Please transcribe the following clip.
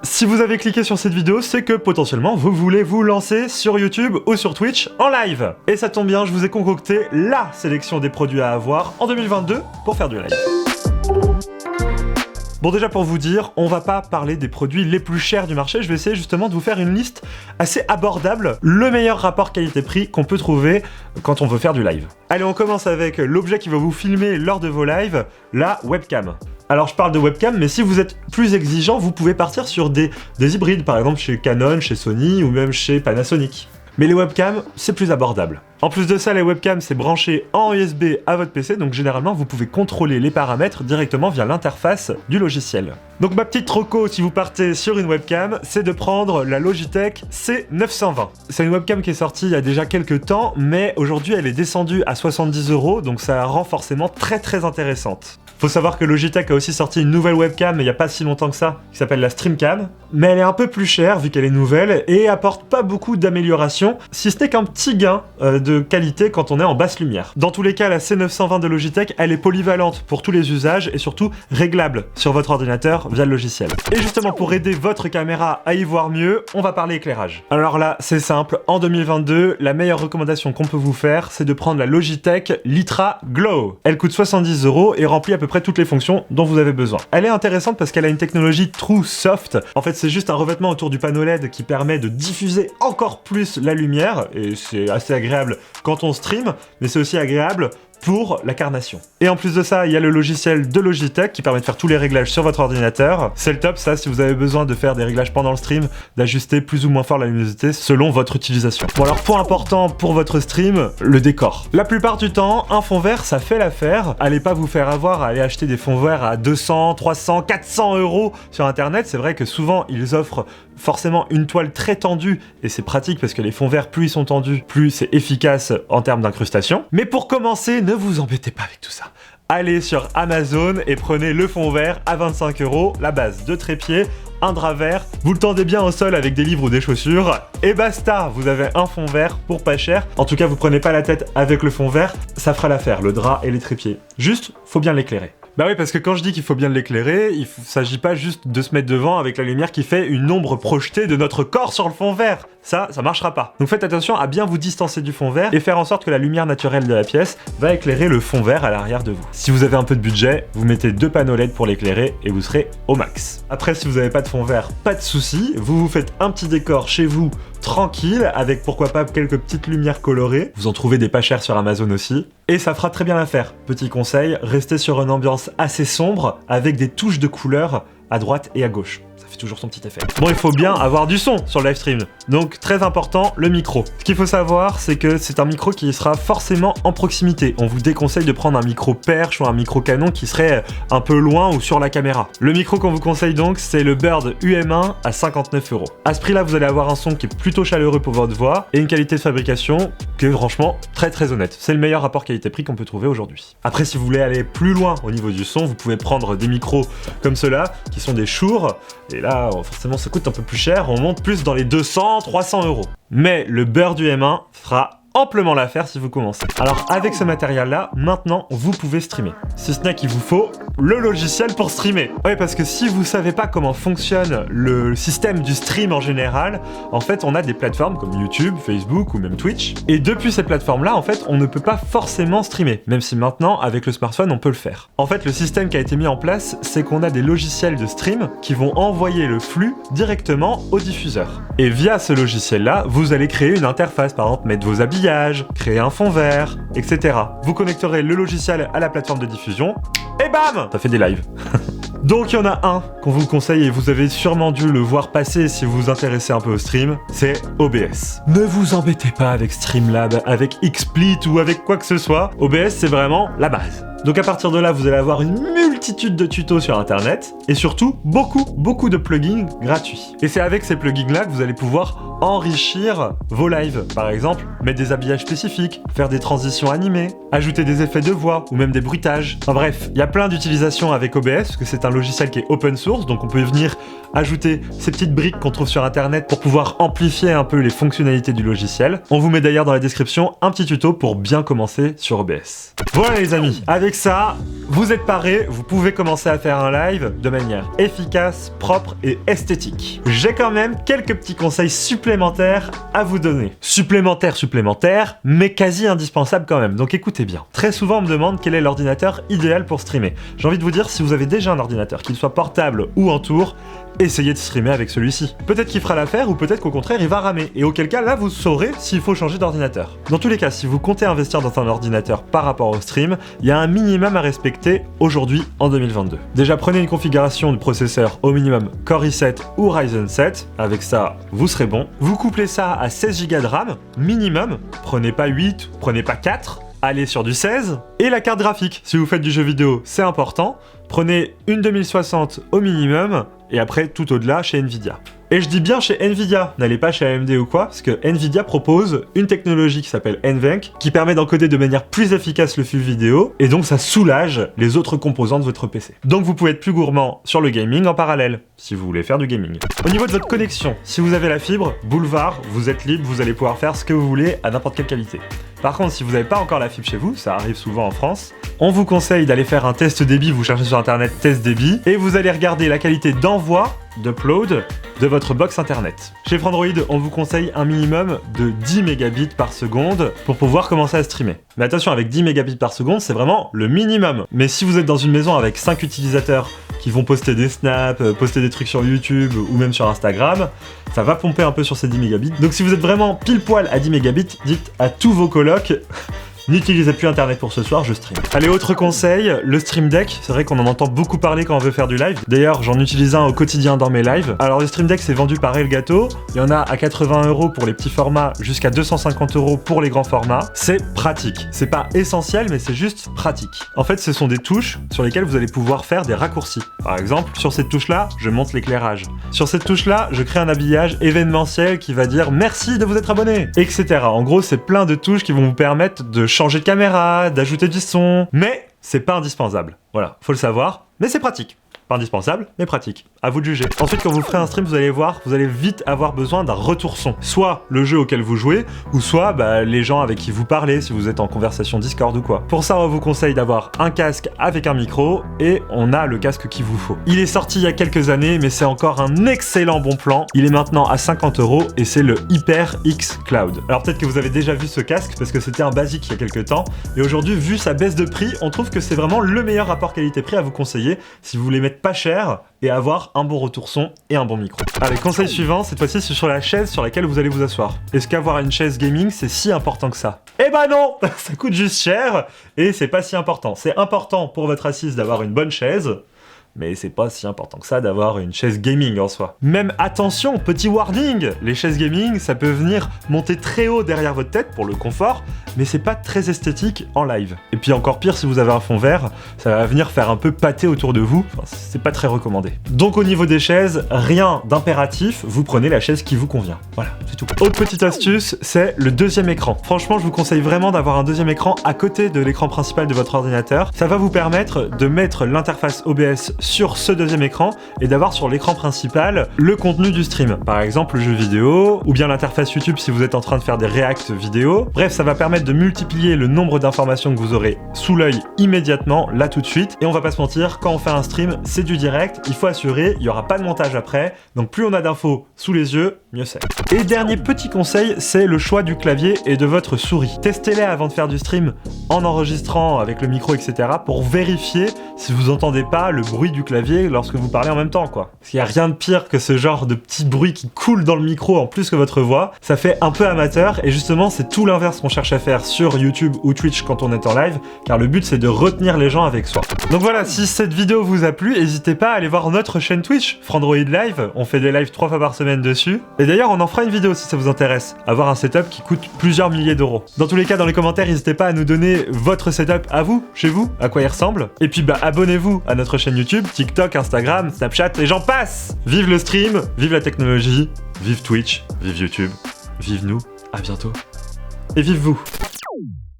Si vous avez cliqué sur cette vidéo, c'est que potentiellement vous voulez vous lancer sur YouTube ou sur Twitch en live. Et ça tombe bien, je vous ai concocté la sélection des produits à avoir en 2022 pour faire du live. Bon, déjà pour vous dire, on va pas parler des produits les plus chers du marché, je vais essayer justement de vous faire une liste assez abordable, le meilleur rapport qualité-prix qu'on peut trouver quand on veut faire du live. Allez, on commence avec l'objet qui va vous filmer lors de vos lives, la webcam. Alors je parle de webcam, mais si vous êtes plus exigeant, vous pouvez partir sur des hybrides, par exemple chez Canon, chez Sony ou même chez Panasonic. Mais les webcams, c'est plus abordable. En plus de ça, les webcams, c'est branché en USB à votre PC, donc généralement, vous pouvez contrôler les paramètres directement via l'interface du logiciel. Donc ma petite reco, si vous partez sur une webcam, c'est de prendre la Logitech C920. C'est une webcam qui est sortie il y a déjà quelques temps, mais aujourd'hui, elle est descendue à 70 €, donc ça la rend forcément très intéressante. Faut savoir que Logitech a aussi sorti une nouvelle webcam il n'y a pas si longtemps que ça, qui s'appelle la Streamcam, mais elle est un peu plus chère vu qu'elle est nouvelle et apporte pas beaucoup d'améliorations, si ce n'est qu'un petit gain de qualité quand on est en basse lumière. Dans tous les cas, la C920 de Logitech, elle est polyvalente pour tous les usages et surtout réglable sur votre ordinateur via le logiciel. Et justement, pour aider votre caméra à y voir mieux, on va parler éclairage. Alors là, c'est simple, en 2022, la meilleure recommandation qu'on peut vous faire, c'est de prendre la Logitech Litra Glow. Elle coûte 70 € et remplit à peu près toutes les fonctions dont vous avez besoin. Elle est intéressante parce qu'elle a une technologie True Soft. En fait, c'est juste un revêtement autour du panneau LED qui permet de diffuser encore plus la lumière, et c'est assez agréable quand on stream, mais c'est aussi agréable pour la carnation. Et en plus de ça, il y a le logiciel de Logitech qui permet de faire tous les réglages sur votre ordinateur. C'est le top, ça, si vous avez besoin de faire des réglages pendant le stream, d'ajuster plus ou moins fort la luminosité selon votre utilisation. Bon alors, point important pour votre stream, le décor. La plupart du temps, un fond vert, ça fait l'affaire. Allez pas vous faire avoir à aller acheter des fonds verts à 200, 300, 400 € sur internet. C'est vrai que souvent, ils offrent forcément une toile très tendue et c'est pratique parce que les fonds verts, plus ils sont tendus, plus c'est efficace en termes d'incrustation. Mais pour commencer, ne vous embêtez pas avec tout ça. Allez sur Amazon et prenez le fond vert à 25 €, la base de trépied, un drap vert, vous le tendez bien au sol avec des livres ou des chaussures, et basta, vous avez un fond vert pour pas cher. En tout cas, vous prenez pas la tête avec le fond vert, ça fera l'affaire, le drap et les trépieds. Juste, faut bien l'éclairer. Bah oui, parce que quand je dis qu'il faut bien l'éclairer, il s'agit pas juste de se mettre devant avec la lumière qui fait une ombre projetée de notre corps sur le fond vert. Ça marchera pas. Donc faites attention à bien vous distancer du fond vert et faire en sorte que la lumière naturelle de la pièce va éclairer le fond vert à l'arrière de vous. Si vous avez un peu de budget, vous mettez 2 panneaux LED pour l'éclairer et vous serez au max. Après, si vous n'avez pas de fond vert, pas de souci, vous vous faites un petit décor chez vous tranquille avec pourquoi pas quelques petites lumières colorées. Vous en trouvez des pas chères sur Amazon aussi. Et ça fera très bien l'affaire. Petit conseil, restez sur une ambiance assez sombre avec des touches de couleurs à droite et à gauche. Ça fait toujours son petit effet. Bon, il faut bien avoir du son sur le live stream. Donc, très important, le micro. Ce qu'il faut savoir, c'est que c'est un micro qui sera forcément en proximité. On vous déconseille de prendre un micro perche ou un micro canon qui serait un peu loin ou sur la caméra. Le micro qu'on vous conseille donc, c'est le Bird UM1 à 59 €. À ce prix-là, vous allez avoir un son qui est plutôt chaleureux pour votre voix et une qualité de fabrication qui est franchement très honnête. C'est le meilleur rapport qualité-prix qu'on peut trouver aujourd'hui. Après, si vous voulez aller plus loin au niveau du son, vous pouvez prendre des micros comme ceux-là, qui sont des Shure, et là, forcément, ça coûte un peu plus cher, on monte plus dans les 200, 300 €. Mais le Bird UM1 fera amplement l'affaire si vous commencez. Alors avec ce matériel là, maintenant vous pouvez streamer. Si ce n'est qu'il vous faut le logiciel pour streamer. Oui, parce que si vous savez pas comment fonctionne le système du stream en général, en fait on a des plateformes comme YouTube, Facebook ou même Twitch. Et depuis ces plateformes là, en fait on ne peut pas forcément streamer, même si maintenant avec le smartphone on peut le faire. En fait le système qui a été mis en place, c'est qu'on a des logiciels de stream qui vont envoyer le flux directement au diffuseur. Et via ce logiciel là, vous allez créer une interface, par exemple mettre vos habits, créer un fond vert, etc. Vous connecterez le logiciel à la plateforme de diffusion, et bam, ça fait des lives. Donc il y en a un qu'on vous conseille et vous avez sûrement dû le voir passer si vous vous intéressez un peu au stream, c'est OBS. Ne vous embêtez pas avec Streamlab, avec XSplit ou avec quoi que ce soit, OBS c'est vraiment la base. Donc à partir de là, vous allez avoir une multitude de tutos sur internet et surtout beaucoup de plugins gratuits. Et c'est avec ces plugins là que vous allez pouvoir enrichir vos lives. Par exemple, mettre des habillages spécifiques, faire des transitions animées, ajouter des effets de voix ou même des bruitages. Enfin bref, il y a plein d'utilisations avec OBS parce que c'est un logiciel qui est open source, donc on peut venir ajouter ces petites briques qu'on trouve sur internet pour pouvoir amplifier un peu les fonctionnalités du logiciel. On vous met d'ailleurs dans la description un petit tuto pour bien commencer sur OBS. Voilà les amis, avec ça, vous êtes parés, vous pouvez pouvez commencer à faire un live de manière efficace, propre et esthétique. J'ai quand même quelques petits conseils supplémentaires à vous donner. Supplémentaires, mais quasi indispensables quand même, donc écoutez bien. Très souvent on me demande quel est l'ordinateur idéal pour streamer. J'ai envie de vous dire, si vous avez déjà un ordinateur, qu'il soit portable ou en tour, essayez de streamer avec celui-ci. Peut-être qu'il fera l'affaire ou peut-être qu'au contraire il va ramer, et auquel cas là vous saurez s'il faut changer d'ordinateur. Dans tous les cas, si vous comptez investir dans un ordinateur par rapport au stream, il y a un minimum à respecter aujourd'hui en 2022. Déjà, prenez une configuration de processeur au minimum Core i7 ou Ryzen 7, avec ça vous serez bon. Vous couplez ça à 16 Go de RAM minimum, prenez pas 8, prenez pas 4, allez sur du 16, et la carte graphique. Si vous faites du jeu vidéo, c'est important, prenez une 2060 au minimum, et après tout au-delà chez Nvidia. Et je dis bien chez Nvidia, n'allez pas chez AMD ou quoi, parce que Nvidia propose une technologie qui s'appelle NVENC, qui permet d'encoder de manière plus efficace le flux vidéo, et donc ça soulage les autres composants de votre PC. Donc vous pouvez être plus gourmand sur le gaming en parallèle, si vous voulez faire du gaming. Au niveau de votre connexion, si vous avez la fibre, boulevard, vous êtes libre, vous allez pouvoir faire ce que vous voulez à n'importe quelle qualité. Par contre, si vous n'avez pas encore la fibre chez vous, ça arrive souvent en France, on vous conseille d'aller faire un test débit, vous cherchez sur internet test débit, et vous allez regarder la qualité d'envoi, d'upload, de votre box internet. Chez Frandroid, on vous conseille un minimum de 10 mégabits par seconde pour pouvoir commencer à streamer. Mais attention, avec 10 mégabits par seconde, c'est vraiment le minimum. Mais si vous êtes dans une maison avec 5 utilisateurs qui vont poster des snaps, poster des trucs sur YouTube ou même sur Instagram, ça va pomper un peu sur ces 10 mégabits. Donc si vous êtes vraiment pile poil à 10 mégabits, dites à tous vos colocs n'utilisez plus internet pour ce soir, je stream. Allez, autre conseil, le Stream Deck. C'est vrai qu'on en entend beaucoup parler quand on veut faire du live. D'ailleurs, j'en utilise un au quotidien dans mes lives. Alors le Stream Deck, c'est vendu par Elgato. Il y en a à 80 € pour les petits formats, jusqu'à 250 € pour les grands formats. C'est pratique. C'est pas essentiel, mais c'est juste pratique. En fait, ce sont des touches sur lesquelles vous allez pouvoir faire des raccourcis. Par exemple, sur cette touche-là, je monte l'éclairage. Sur cette touche-là, je crée un habillage événementiel qui va dire merci de vous être abonné, etc. En gros, c'est plein de touches qui vont vous permettre de changer de caméra, d'ajouter du son, mais c'est pas indispensable. Voilà, faut le savoir, mais c'est pratique. Pas indispensable, mais pratique. À vous de juger. Ensuite, quand vous ferez un stream, vous allez voir, vous allez vite avoir besoin d'un retour son. Soit le jeu auquel vous jouez, ou soit les gens avec qui vous parlez, si vous êtes en conversation Discord ou quoi. Pour ça, on vous conseille d'avoir un casque avec un micro, et on a le casque qu'il vous faut. Il est sorti il y a quelques années, mais c'est encore un excellent bon plan. Il est maintenant à 50 €, et c'est le HyperX Cloud. Alors peut-être que vous avez déjà vu ce casque, parce que c'était un basique il y a quelques temps, et aujourd'hui, vu sa baisse de prix, on trouve que c'est vraiment le meilleur rapport qualité-prix à vous conseiller, si vous voulez mettre pas cher et avoir un bon retour son et un bon micro. Allez, conseil suivant, cette fois-ci c'est sur la chaise sur laquelle vous allez vous asseoir. Est-ce qu'avoir une chaise gaming c'est si important que ça? Eh ben non, ça coûte juste cher et c'est pas si important. C'est important pour votre assise d'avoir une bonne chaise, mais c'est pas si important que ça d'avoir une chaise gaming en soi. Même attention, petit warning, les chaises gaming, ça peut venir monter très haut derrière votre tête pour le confort, mais c'est pas très esthétique en live. Et puis encore pire, si vous avez un fond vert, ça va venir faire un peu pâter autour de vous, enfin, c'est pas très recommandé. Donc au niveau des chaises, rien d'impératif, vous prenez la chaise qui vous convient. Voilà, c'est tout. Autre petite astuce, c'est le deuxième écran. Franchement, je vous conseille vraiment d'avoir un deuxième écran à côté de l'écran principal de votre ordinateur. Ça va vous permettre de mettre l'interface OBS sur ce deuxième écran et d'avoir sur l'écran principal le contenu du stream. Par exemple, le jeu vidéo, ou bien l'interface YouTube si vous êtes en train de faire des reacts vidéo. Bref, ça va permettre de multiplier le nombre d'informations que vous aurez sous l'œil immédiatement, là tout de suite. Et on va pas se mentir, quand on fait un stream, c'est du direct, il faut assurer, il y aura pas de montage après. Donc plus on a d'infos sous les yeux, mieux c'est. Et dernier petit conseil, c'est le choix du clavier et de votre souris. Testez-les avant de faire du stream en enregistrant avec le micro, etc. pour vérifier si vous entendez pas le bruit du clavier lorsque vous parlez en même temps, quoi. Parce qu'il y a rien de pire que ce genre de petit bruit qui coule dans le micro en plus que votre voix. Ça fait un peu amateur et justement c'est tout l'inverse qu'on cherche à faire sur YouTube ou Twitch quand on est en live, car le but c'est de retenir les gens avec soi. Donc voilà, si cette vidéo vous a plu, n'hésitez pas à aller voir notre chaîne Twitch, Frandroid Live, on fait des lives 3 fois par semaine dessus. Et d'ailleurs on en fera une vidéo si ça vous intéresse, avoir un setup qui coûte plusieurs milliers d'euros. Dans tous les cas, dans les commentaires, n'hésitez pas à nous donner votre setup à vous, chez vous, à quoi il ressemble. Et puis abonnez-vous à notre chaîne YouTube, TikTok, Instagram, Snapchat, et j'en passe. Vive le stream, vive la technologie, vive Twitch, vive YouTube, vive nous, à bientôt. Et vive vous.